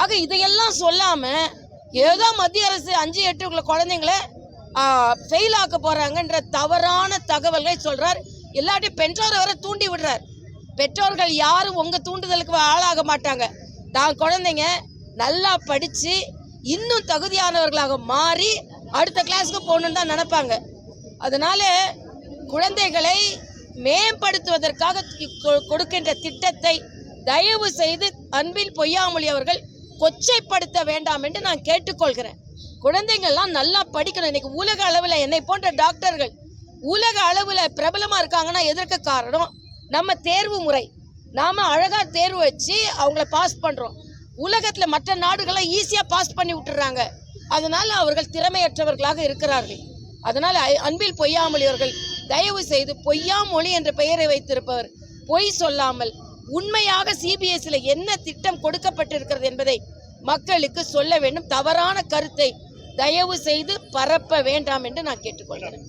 ஆக இதையெல்லாம் சொல்லாம ஏதோ மத்திய அரசு 5-8 குழந்தைங்களை ஃபெயில் ஆக்க போறாங்கன்ற தவறான தகவல்களை சொல்றார். எல்லாத்தையும் பெற்றோரை வர தூண்டி விடுறார். பெற்றோர்கள் யாரும் உங்க தூண்டுதலுக்கு ஆளாக மாட்டாங்க. தான் குழந்தைங்க நல்லா படிச்சு இன்னும் தகுதியானவர்களாக மாறி அடுத்த கிளாஸ்க்கு போகணுன்னு தான் நினைப்பாங்க. அதனால குழந்தைகளை மேம்படுத்துவதற்காக கொடுக்கின்ற திட்டத்தை தயவு செய்து அன்பில் பொய்யாமொழி அவர்கள் கொச்சைப்படுத்த வேண்டாம் என்று நான் கேட்டுக்கொள்கிறேன். குழந்தைங்கள்லாம் நல்லா படிக்கணும். இன்னைக்கு உலக அளவில் என்னை போன்ற டாக்டர்கள் உலக அளவில் பிரபலமாக இருக்காங்கன்னா எதற்கு காரணம்? நம்ம தேர்வு முறை. நாம் அழகாக தேர்வு வச்சு அவங்கள பாஸ் பண்ணுறோம். உலகத்தில் மற்ற நாடுகளை ஈஸியாக பாஸ் பண்ணி விட்டுறாங்க. அதனால் அவர்கள் திறமையற்றவர்களாக இருக்கிறார்கள். அதனால் அன்பில் பொய்யாமொழி அவர்கள் தயவு செய்து பொய்யாமொழி என்ற பெயரை வைத்திருப்பவர் பொய் சொல்லாமல் உண்மையாக சிபிஎஸ்சியில் என்ன திட்டம் கொடுக்கப்பட்டிருக்கிறது என்பதை மக்களுக்கு சொல்ல வேண்டும். தவறான கருத்தை தயவு செய்து பரப்ப வேண்டாம் என்று நான் கேட்டுக்கொள்கிறேன்.